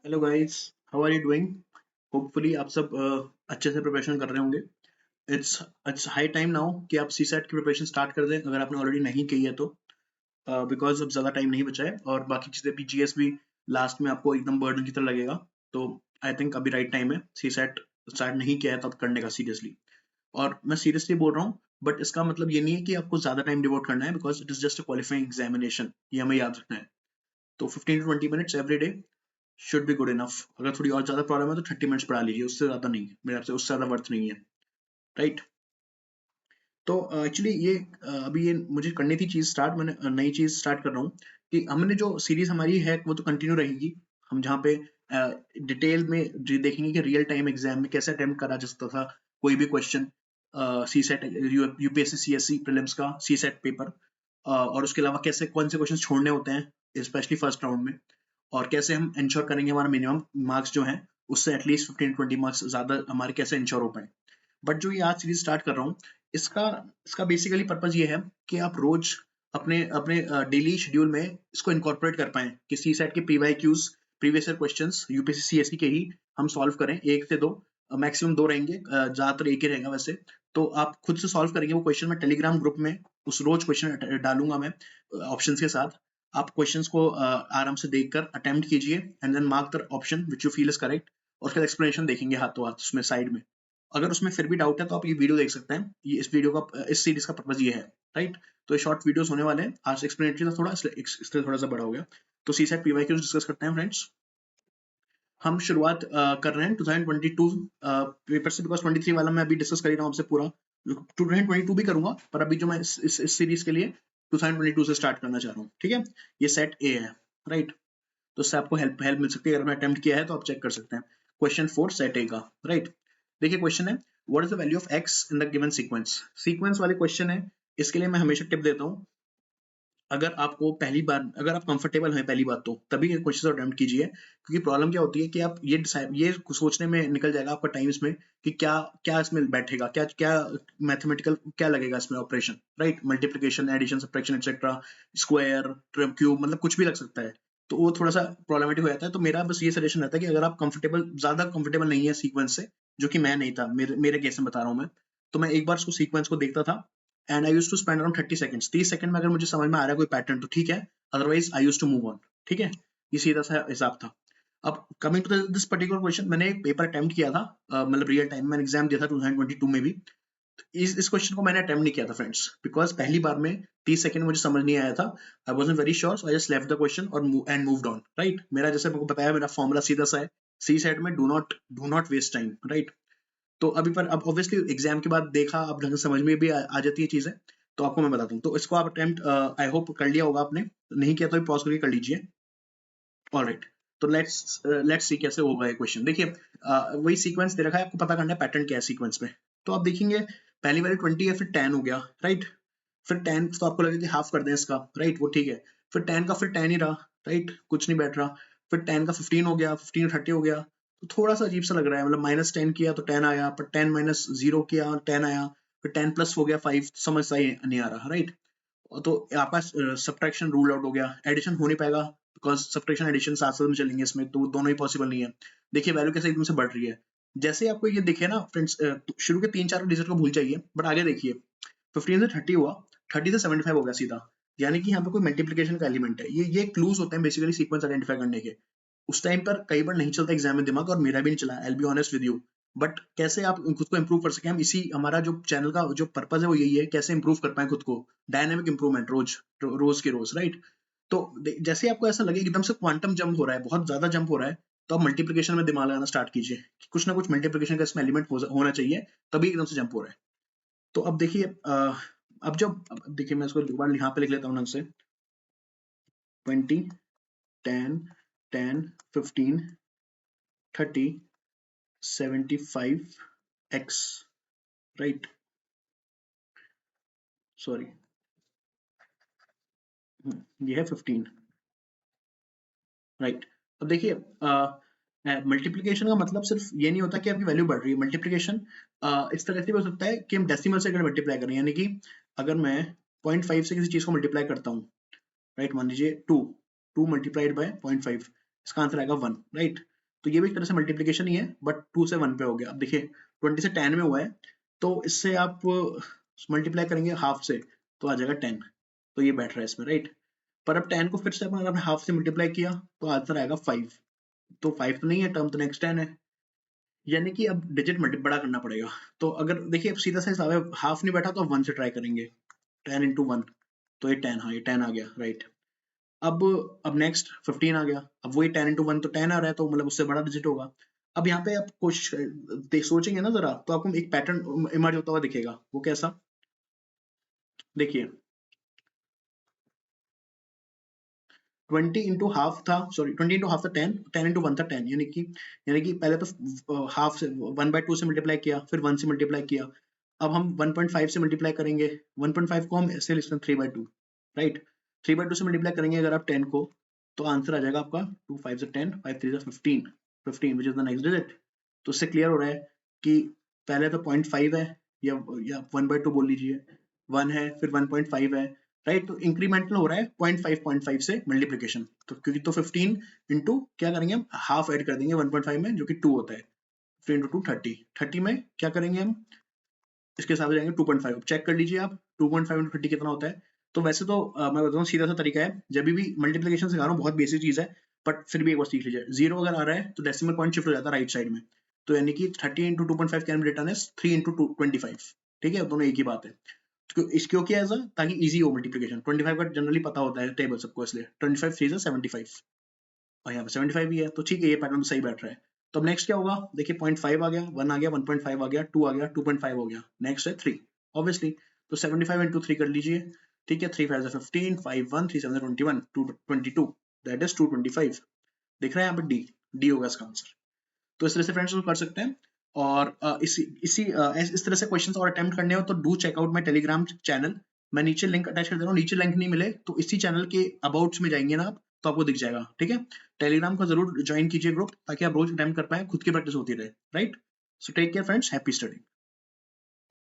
Hello guys, how are you doing? Hopefully आप सब अच्छे से प्रिपरेशन कर रहे होंगे। It's it's high time now कि आप सी सेट की प्रिपरेशन स्टार्ट कर दें अगर आपने ऑलरेडी नहीं की है तो, बिकॉज अब ज़्यादा टाइम नहीं बचा है और बाकी चीज़ें भी जीएस भी लास्ट में आपको एकदम बर्डन की तरह लगेगा। तो आई थिंक अभी राइट टाइम है, सी सेट स्टार्ट नहीं किया है तो अब करने का सीरियसली। और मैं सीरियसली बोल रहा हूँ, बट इसका मतलब ये नहीं है कि आपको ज़्यादा टाइम डिवोट करना है, because it is just a qualifying examination, ये हमें याद रखना है। तो 15 to 20 minutes every day should be good enough. अगर थोड़ी और ज्यादा प्रॉब्लम है तो 30 मिनट्स पढ़ा लीजिए, उससे ज्यादा नहीं, मेरे आपसे उससे ज्यादा वर्थ नहीं है, राइट? तो एक्चुअली ये अभी ये मुझे करनी थी चीज स्टार्ट, मैंने नई चीज स्टार्ट कर रहा हूँ कि हमने जो सीरीज हमारी है वो तो कंटिन्यू रहेगी। हम जहाँ पे डिटेल में देखेंगे कि रियल टाइम एग्जाम में कैसे अटेम्प्ट करा जा सकता था कोई भी क्वेश्चन, सी सेट यूपीएससी सीएससी प्रीलिम्स का सी सेट पेपर, और उसके अलावा कैसे कौन से क्वेश्चन छोड़ने होते हैं स्पेशली फर्स्ट राउंड में, और कैसे हम इंश्योर करेंगे हमारा मिनिमम मार्क्स जो है उससे एटलीस्ट 15-20 मार्क्स ज्यादा हमारे कैसे इंश्योर हो पाए। बट जो ये आज सीरीज स्टार्ट कर रहा हूँ, इसका इसका बेसिकली पर्पज ये है कि आप रोज अपने अपने डेली शेड्यूल में इसको इनकॉर्पोरेट कर पाए कि सी सेट के PYQs, previous year questions UPSC CSC के ही हम सॉल्व करें, एक से दो, मैक्सिमम दो रहेंगे, ज्यादातर एक ही रहेगा वैसे। तो आप खुद से सॉल्व करेंगे वो क्वेश्चन, मैं टेलीग्राम ग्रुप में उस रोज क्वेश्चन डालूंगा मैं ऑप्शंस के साथ। आप क्वेश्चंस को आराम से देखकर अटेम्प्ट कीजिए and then mark the option which you feel is correct, और उसका एक्सप्लेनेशन देखेंगे हाथों हाथ उसमें साइड में। अगर उसमें फिर भी डाउट है तो आप ये वीडियो देख सकते हैं, ये इस वीडियो का इस सीरीज का पर्पज ये है, राइट? तो ये शॉर्ट वीडियोस होने वाले हैं, आज एक्सप्लेनेटरी था थोड़ा इसलिए थोड़ा सा बड़ा हो गया। तो सी सेट पीवाई क्यूज डिस्कस करते हैं फ्रेंड्स। हम शुरुआत कर रहे हैं 2022 पेपर से, बिकॉज 23 वाला मैं अभी डिस्कस कर ही रहा हूँ आपसे पूरा। 2022 भी करूंगा पर अभी जो मैं इस सीरीज के लिए 2022 से स्टार्ट करना चाह रहा हूँ, ठीक है? ये सेट ए है, राइट? तो उससे आपको हेल्प हेल्प मिल सकती है, अगर आपने अटेम्प्ट किया है तो आप चेक कर सकते हैं। क्वेश्चन 4 सेट ए का, राइट? देखिए क्वेश्चन है, what is the value of x in the given sequence. Sequence वाले क्वेश्चन है, इसके लिए मैं हमेशा टिप देता हूँ, अगर आपको पहली बार, अगर आप कंफर्टेबल हैं पहली बात तो तभी ये क्वेश्चन अटेम्प्ट कीजिए, क्योंकि प्रॉब्लम क्या होती है कि आप ये सोचने में निकल जाएगा आपका टाइम इसमें कि क्या क्या इसमें बैठेगा, क्या क्या मैथमेटिकल क्या लगेगा इसमें operation, right? Multiplication, addition, subtraction etcetera, square, cube, मतलब कुछ भी लग सकता है। तो वो थोड़ा सा प्रॉब्लमेटिक हो जाता है। तो मेरा बस ये सजेशन रहता है कि अगर आप कंफर्टेबल, ज्यादा कंफर्टेबल नहीं है सीक्वेंस से, जो कि मैं नहीं था, मेरे केस में बता रहा हूँ मैं, तो मैं एक बार उसको सीक्वेंस को देखता था and I used to spend around 30 seconds. 30 second में अगर मुझे समझ में आ रहा है कोई पैटर्न तो ठीक है, otherwise I used to move on, ठीक है? ये सीधा सा हिसाब था। अब coming to this particular question, मैंने एक पेपर अटेम्प्ट किया था, मतलब रियल टाइम मैंने एग्जाम दिया था 2022 में भी। इस क्वेश्चन को मैंने अटेम्प्ट नहीं किया था फ्रेंड्स, बिकॉज पहली बार में 30 सेकंड मुझे समझ नहीं आया था। I wasn't very sure, so I just left the question और एंड मूव्ड ऑन, राइट? मेरा जैसे आपको बताया, मेरा फॉर्मूला सीधा सा है, सी सेट में do not waste time, right? तो अभी पर अब ऑब्वियसली एग्जाम के बाद देखा, अब ढंग से समझ में भी आ जाती है चीजें, तो आपको मैं बताता हूँ। तो इसको आप अटेम्प्ट आई होप कर लिया होगा आपने, नहीं किया तो भी पॉज करके कर लीजिए। ऑलराइट, तो लेट्स सी कैसे होगा ये क्वेश्चन। देखिए वही सीक्वेंस दे रखा है, आपको पता करना है पैटर्न क्या है सीक्वेंस में। तो आप देखेंगे पहली वाली 20 है, फिर 10 हो गया, राइट? फिर 10 तो आपको लगेगा कि हाफ कर दें इसका, राइट? वो ठीक है। फिर 10 का फिर 10 ही रहा, राइट? कुछ नहीं बैठ रहा। फिर 10 का 15 हो गया, 15 30 हो गया। तो थोड़ा सा अजीब सा लग रहा है, मतलब -10 किया तो 10 आया, पर 10 माइनस 0 किया 10 आया, फिर 10 प्लस हो गया 5, समझ सा ही नहीं आ रहा, राइट? तो आपका सब्ट्रैक्शन रूल आउट हो गया, एडिशन हो नहीं पाएगा, बिकॉज सब्ट्रैक्शन एडिशन साथ साथ में चलेंगे इसमें, तो दोनों ही पॉसिबल नहीं है। देखिए वैल्यू कैसे एकदम से बढ़ रही है, जैसे आपको ये दिखे ना फ्रेंड्स, शुरू के 3-4 डिजिट को भूल जाइए, बट आगे देखिए 15 से 30 हुआ, 30 से 75 हो गया सीधा, यानी कि यहाँ पे कोई मल्टीप्लिकेशन का एलिमेंट है। ये क्लूज होते हैं बेसिकली सीक्वेंस आइडेंटिफाई करने के। उस टाइम पर कई बार नहीं चलता एग्जाम में दिमाग, और मेरा भी नहीं चला, I will be honest with you. But कैसे आप खुद को इंप्रूव कर सके, हम इसी, हमारा जो चैनल का जो पर्पज है वो यही है, कैसे इंप्रूव कर पाए खुद को, डायनेमिक इंप्रूवमेंट, रोज के रोज, राइट? तो जैसे आपको ऐसा लगे एकदम से क्वांटम जंप हो रहा है, बहुत ज्यादा जंप हो रहा है, तो आप मल्टीप्लिकेशन में दिमाग लगाना स्टार्ट कीजिए कि कुछ ना कुछ मल्टीप्लिकेशन का इसमें एलिमेंट होना चाहिए, तभी एकदम से जंप हो रहा है। तो अब देखिए अब देखिए मैं इसको दोबारा यहाँ पे लिख लेता हूँ ढंग से। 20, 10, 10, 15, 30, 75 x, राइट? सॉरी, ये है 15, राइट? अब देखिए मल्टीप्लिकेशन का मतलब सिर्फ ये नहीं होता कि आपकी वैल्यू बढ़ रही है। मल्टीप्लिकेशन इस तरह से भी हो सकता है कि हम डेसिमल से अगर मल्टीप्लाई करें, यानी कि अगर मैं 0.5 से किसी चीज को मल्टीप्लाई करता हूँ, राइट? मान लीजिए 2 मल्टीप्लाइड बाय 0.5, इसका आंसर आएगा 1, राइट? तो ये भी एक तरह से मल्टीप्लीकेशन ही है, बट 2 से 1 पे हो गया। अब देखिए 20 से 10 में हुआ है, तो इससे आप मल्टीप्लाई करेंगे हाफ से तो आ जाएगा 10, तो ये बैठ रहा है इसमें, राइट। पर अब 10 को फिर से अगर आपने हाफ से मल्टीप्लाई किया तो आंसर आएगा 5, तो 5 तो नहीं है टर्म, तो नेक्स्ट 10 है, यानी कि अब डिजिट बड़ा करना पड़ेगा। तो अगर देखिए अब सीधा सा हिसाब है, हाफ नहीं बैठा तो अब 1 से ट्राई करेंगे, 10 इंटू 1, तो ये 10, हाँ ये 10 आ गया, राइट। अब नेक्स्ट 15 आ गया, अब वही 10 इंटू 1 तो 10 आ रहा है, तो मतलब उससे बड़ा डिजिट होगा। अब यहाँ पे आप कोशिश सोचेंगे ना जरा, तो आपको एक पैटर्न इमर्ज होता हुआ दिखेगा। वो कैसा, देखिए 20 इंटू हाफ था, सॉरी 20 इंटू हाफ था 10, 10 इंटू 1 था 10, यानी कि पहले तो हाफ से 1/2 से मल्टीप्लाई किया, फिर 1 से मल्टीप्लाई किया। अब हम 1.5 से मल्टीप्लाई करेंगे, 1.5 को हम ऐसे लिख सकते हैं 3/2, राइट। 3/2 से मल्टीप्लाई करेंगे अगर आप 10 को, तो आंसर आ जाएगा आपका 2 5 से 10, 5 3 से 15, 15 which is the next digit. तो उससे क्लियर हो रहा है कि पहले तो 0.5 है, या 1/2 बोल लीजिए, 1 है, फिर 1.5 है, राइट। तो इंक्रीमेंटल हो रहा है 0.5 से मल्टीप्लीकेशन, तो क्योंकि तो 15 इंटू क्या करेंगे हम, हाफ ऐड कर देंगे 1.5 में, जो कि 2 होता है, 15 इंटू 2 30, 30 में क्या करेंगे हम, इसके हिसाब से जाएंगे 2.5, चेक कर लीजिए आप 2.5 इंटू 30 कितना होता है। तो वैसे तो मैं बताऊँ सीधा सा तरीका है, जब भी मल्टीप्लीकेशन सिखा रहा हूँ, बहुत बेसिक चीज है, बट फिर भी एक बार सीख लीजिए। जीरो अगर आ रहा है तो डेसिमल पॉइंट शिफ्ट हो जाता है राइट साइड में, तो यानी कि 30 into 2.5 can be written as 3 into 25, ठीक है, दोनों एक ही बात है। क्योंकि ऐसा ताकि इजी हो मल्टीप्लिकेशन, 25 का जनरली पता होता है टेबल सबको, इसलिए 25 3 75, और यहाँ पे 75 भी है, तो ठीक है, ये पैटर्न तो सही बैठ रहा है। तो अब नेक्स्ट क्या होगा, देखिए 0.5 आ गया, 1 आ गया, 1.5 आ गया, 2 आ गया, 2.5 हो गया, नेक्स्ट है 3, ऑब्वियसली। तो 75 इंटू 3 कर लीजिए, ठीक है, 3 5 15, 5 1 3 7 21, 222, दैट इज 225, दिख रहा है यहाँ पे डी होगा इसका आंसर। तो इस तरह से फ्रेंड्स कर सकते हैं। और इस तरह से क्वेश्चंस और अटेम्प्ट करने हो तो do check out my Telegram channel, मैं नीचे लिंक अटैच कर दे रहा हूँ, नीचे लिंक नहीं मिले तो इसी चैनल के अबाउट्स में जाएंगे ना आप, तो आपको दिख जाएगा, ठीक है। टेलीग्राम को जरूर ज्वाइन कीजिए ग्रुप, ताकि आप रोज अटेम्प्ट कर पाए, खुद की प्रैक्टिस होती रहे, right. So take care friends, happy study.